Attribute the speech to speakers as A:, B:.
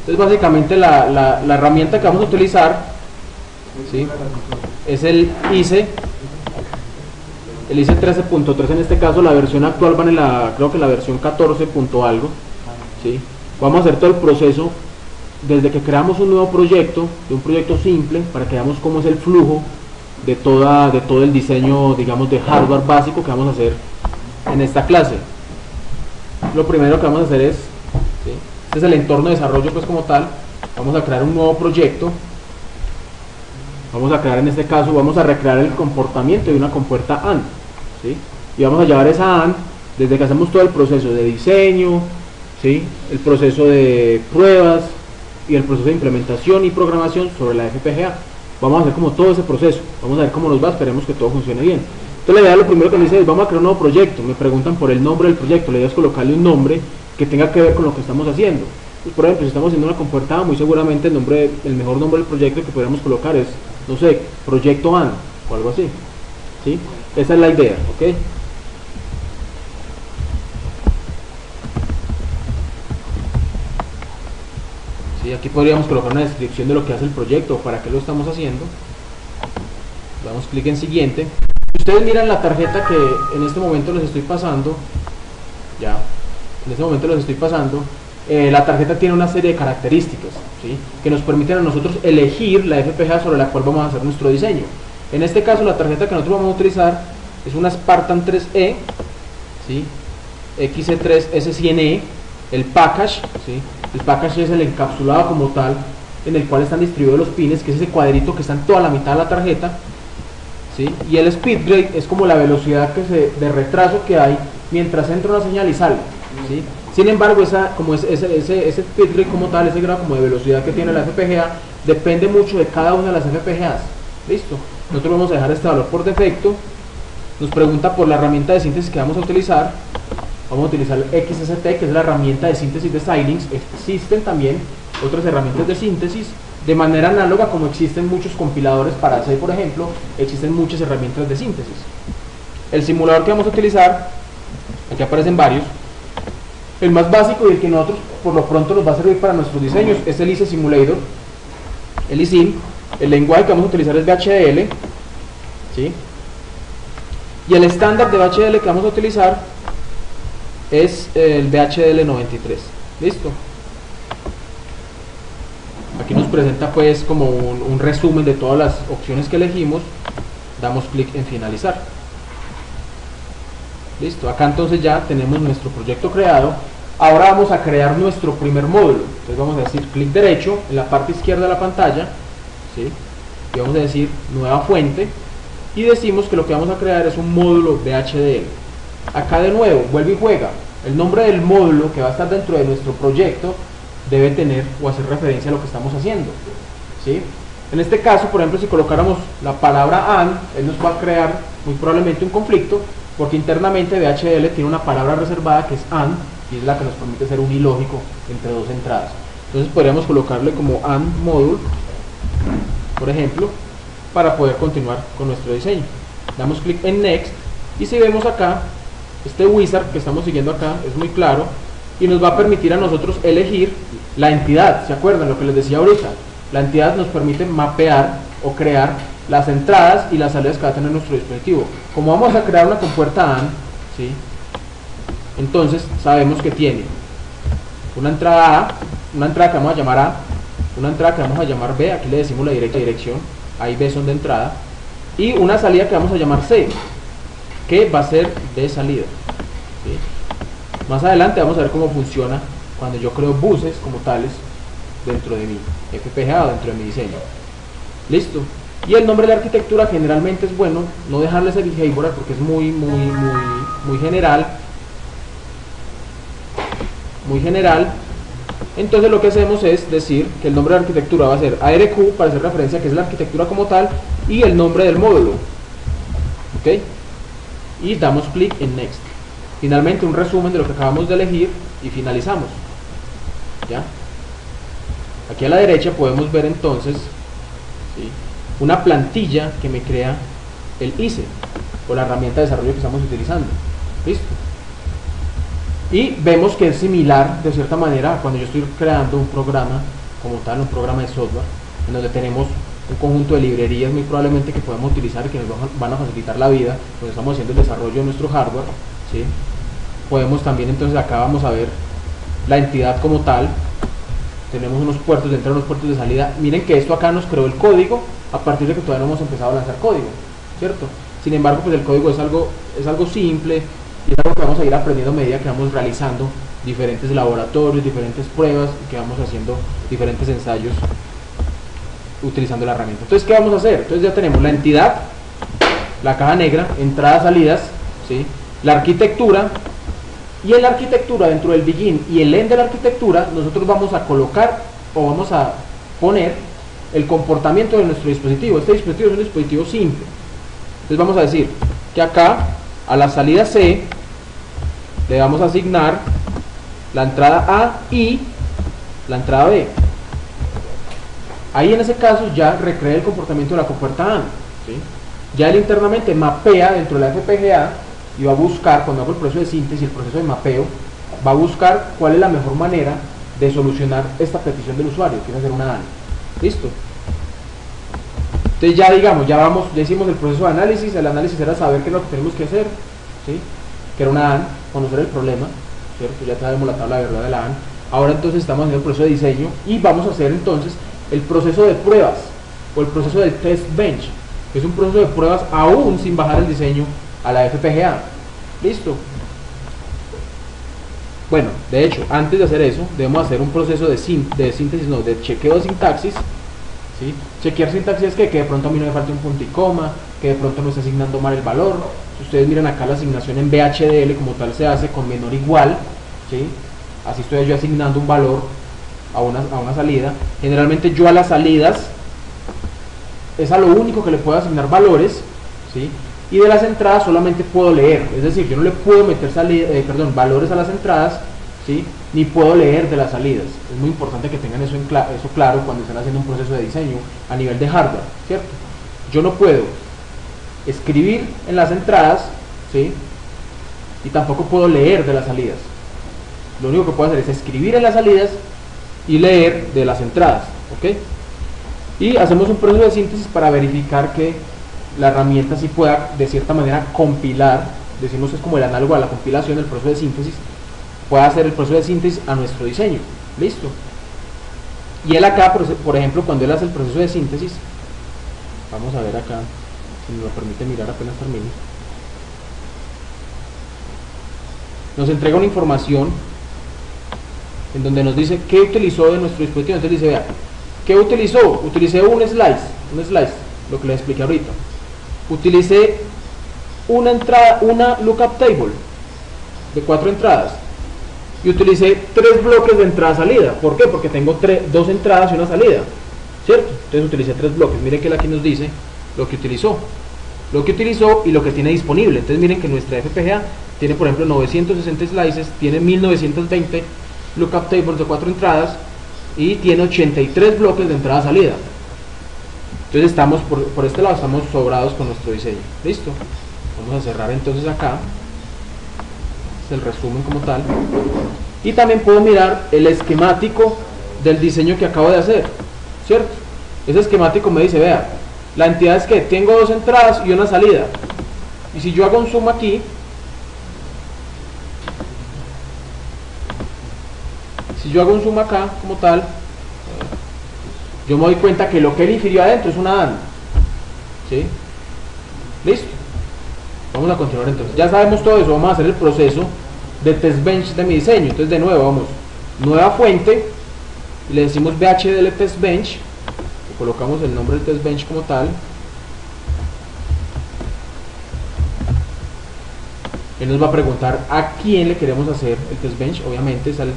A: Entonces básicamente la herramienta que vamos a utilizar, ¿sí?, es el ICE 13.3 en este caso. La versión actual van en creo que la versión 14 punto algo, ¿sí? Vamos a hacer todo el proceso desde que creamos un nuevo proyecto, de un proyecto simple, para que veamos cómo es el flujo de todo el diseño, digamos, de hardware básico que vamos a hacer en esta clase. Lo primero que vamos a hacer es, ¿sí?, este es el entorno de desarrollo pues como tal. Vamos a crear un nuevo proyecto. Vamos a crear, en este caso, vamos a recrear el comportamiento de una compuerta AND, ¿sí?, y vamos a llevar esa AND desde que hacemos todo el proceso de diseño, ¿sí?, el proceso de pruebas y el proceso de implementación y programación sobre la FPGA. Vamos a hacer como todo ese proceso, vamos a ver cómo nos va, esperemos que todo funcione bien. Entonces la idea, lo primero que me dice es, vamos a crear un nuevo proyecto. Me preguntan por el nombre del proyecto. La idea es colocarle un nombre que tenga que ver con lo que estamos haciendo. Pues, por ejemplo, si estamos haciendo una compuerta, muy seguramente el mejor nombre del proyecto que podríamos colocar es, no sé, Proyecto AN o algo así, ¿sí? Esa es la idea, ¿ok? Sí, aquí podríamos colocar una descripción de lo que hace el proyecto, para qué lo estamos haciendo. Damos clic en siguiente. Ustedes miran la tarjeta que en este momento les estoy pasando, ya, en este momento les estoy pasando. La tarjeta tiene una serie de características, ¿sí?, que nos permiten a nosotros elegir la FPGA sobre la cual vamos a hacer nuestro diseño. En este caso, la tarjeta que nosotros vamos a utilizar es una Spartan 3E, ¿sí?, XE3S100E, el package, ¿sí?, el package es el encapsulado como tal, en el cual están distribuidos los pines, que es ese cuadrito que está en toda la mitad de la tarjeta, ¿sí?, y el speed grade es como la velocidad de retraso que hay mientras entra una señal y sale, ¿sí? Sin embargo, ese speed grade como tal, ese grado como de velocidad que tiene la FPGA, depende mucho de cada una de las FPGAs. Listo, nosotros vamos a dejar este valor por defecto. Nos pregunta por la herramienta de síntesis que vamos a utilizar. Vamos a utilizar el XST, que es la herramienta de síntesis de Xilinx. Existen también otras herramientas de síntesis de manera análoga, como existen muchos compiladores para C, por ejemplo. Existen muchas herramientas de síntesis. El simulador que vamos a utilizar, aquí aparecen varios. El más básico y el que nosotros por lo pronto nos va a servir para nuestros diseños es el ICE Simulator, el ISIM. El lenguaje que vamos a utilizar es VHDL, ¿sí?, y el estándar de VHDL que vamos a utilizar es el VHDL 93. Listo. Aquí nos presenta pues como un resumen de todas las opciones que elegimos. Damos clic en finalizar. Listo, acá entonces ya tenemos nuestro proyecto creado. Ahora vamos a crear nuestro primer módulo. Entonces vamos a decir clic derecho en la parte izquierda de la pantalla, ¿sí?, y vamos a decir nueva fuente, y decimos que lo que vamos a crear es un módulo VHDL. Acá de nuevo, vuelve y juega. El nombre del módulo que va a estar dentro de nuestro proyecto debe tener o hacer referencia a lo que estamos haciendo, ¿sí? En este caso, por ejemplo, si colocáramos la palabra AND, él nos va a crear muy probablemente un conflicto, porque internamente VHDL tiene una palabra reservada que es AND, y es la que nos permite hacer un ilógico entre dos entradas. Entonces podríamos colocarle como AND module, por ejemplo, para poder continuar con nuestro diseño. Damos clic en Next, y si vemos acá, este wizard que estamos siguiendo acá es muy claro, y nos va a permitir a nosotros elegir la entidad. ¿Se acuerdan lo que les decía ahorita? La entidad nos permite mapear o crear las entradas y las salidas que va a tener nuestro dispositivo. Como vamos a crear una compuerta AND, ¿sí?, entonces sabemos que tiene una entrada A, una entrada que vamos a llamar A, una entrada que vamos a llamar B, aquí le decimos la dirección, A y B son de entrada, y una salida que vamos a llamar C, que va a ser de salida, ¿sí? Más adelante vamos a ver cómo funciona cuando yo creo buses como tales dentro de mi FPGA o dentro de mi diseño. Listo. Y el nombre de la arquitectura generalmente es bueno no dejarle ese behavioral porque es muy general. Muy general. Entonces lo que hacemos es decir que el nombre de la arquitectura va a ser ARQ, para hacer referencia a que es la arquitectura como tal, y el nombre del módulo. ¿Ok? Y damos clic en Next. Finalmente un resumen de lo que acabamos de elegir y finalizamos. ¿Ya? Aquí a la derecha podemos ver entonces, ¿sí?, una plantilla que me crea el ICE o la herramienta de desarrollo que estamos utilizando. ¿Listo? y vemos que es similar de cierta manera a cuando yo estoy creando un programa como tal, un programa de software, en donde tenemos un conjunto de librerías muy probablemente que podemos utilizar y que nos van a facilitar la vida cuando estamos haciendo el desarrollo de nuestro hardware, ¿sí? Podemos también, entonces acá vamos a ver la entidad como tal. Tenemos unos puertos de entrada, unos puertos de salida. Miren que esto acá nos creó el código a partir de que todavía no hemos empezado a lanzar código, ¿cierto? Sin embargo, pues el código es algo simple y es algo que vamos a ir aprendiendo a medida que vamos realizando diferentes laboratorios, diferentes pruebas y que vamos haciendo diferentes ensayos utilizando la herramienta. Entonces, ¿qué vamos a hacer? Entonces ya tenemos la entidad, la caja negra, entradas, salidas, ¿sí? La arquitectura, y en la arquitectura, dentro del begin y el end de la arquitectura, nosotros vamos a colocar o vamos a poner el comportamiento de nuestro dispositivo. Este dispositivo es un dispositivo simple. Entonces vamos a decir que acá, a la salida C, le vamos a asignar la entrada A y la entrada B. Ahí en ese caso ya recrea el comportamiento de la compuerta AND, ¿sí? Ya él internamente mapea dentro de la FPGA y va a buscar, cuando hago el proceso de síntesis, el proceso de mapeo, va a buscar cuál es la mejor manera de solucionar esta petición del usuario, que es hacer una AND. ¿Listo? Entonces ya digamos, ya hicimos el proceso de análisis. El análisis era saber qué es lo que tenemos que hacer, ¿sí? Que era una AND, conocer el problema, ¿cierto? Ya sabemos la tabla de verdad de la AND. Ahora entonces estamos haciendo el proceso de diseño y vamos a hacer entonces el proceso de pruebas o el proceso del test bench, que es un proceso de pruebas aún sin bajar el diseño a la FPGA. ¿Listo? Bueno, de hecho, antes de hacer eso, debemos hacer un proceso de síntesis, no, de chequeo de sintaxis, ¿sí? Chequear sintaxis es que de pronto a mí no me falte un punto y coma, que de pronto no esté asignando mal el valor. Si ustedes miran acá, la asignación en VHDL como tal se hace con menor igual, ¿sí? Así estoy yo asignando un valor a una salida. Generalmente yo a las salidas es a lo único que le puedo asignar valores, ¿sí? Y de las entradas solamente puedo leer, es decir, yo no le puedo meter valores a las entradas, ¿sí? Ni puedo leer de las salidas. Es muy importante que tengan eso claro cuando están haciendo un proceso de diseño a nivel de hardware, ¿cierto? Yo no puedo escribir en las entradas, ¿sí? Y tampoco puedo leer de las salidas. Lo único que puedo hacer es escribir en las salidas y leer de las entradas, ¿ok? Y hacemos un proceso de síntesis para verificar que la herramienta sí pueda de cierta manera compilar, decimos es como el análogo a la compilación, el proceso de síntesis, pueda hacer el proceso de síntesis a nuestro diseño. Listo. Y él acá, por ejemplo, cuando él hace el proceso de síntesis, vamos a ver acá, si me lo permite mirar apenas termine, nos entrega una información en donde nos dice qué utilizó de nuestro dispositivo. Entonces dice, vea, ¿qué utilizó? Utilicé un slice, lo que les expliqué ahorita. Utilicé una lookup table de 4 entradas y utilicé 3 bloques de entrada-salida. ¿Por qué? Porque tengo 2 entradas y una salida, ¿cierto? Entonces utilicé 3 bloques. Miren que él aquí nos dice lo que utilizó y lo que tiene disponible. Entonces miren que nuestra FPGA tiene, por ejemplo, 960 slices, tiene 1920 lookup tables de 4 entradas y tiene 83 bloques de entrada-salida. Entonces estamos, por este lado estamos sobrados con nuestro diseño. Listo. Vamos a cerrar entonces acá. Este es el resumen como tal. Y también puedo mirar el esquemático del diseño que acabo de hacer, ¿cierto? Ese esquemático me dice, vea, la entidad es que tengo 2 entradas y una salida. Y si yo hago un zoom aquí, acá como tal, yo me doy cuenta que lo que él infirió adentro es una AND, ¿sí? Listo. Vamos a continuar entonces. Ya sabemos todo eso. Vamos a hacer el proceso de test bench de mi diseño. Entonces de nuevo vamos, nueva fuente, y le decimos VHDL test bench, y colocamos el nombre del test bench como tal. Él nos va a preguntar a quién le queremos hacer el test bench. Obviamente es al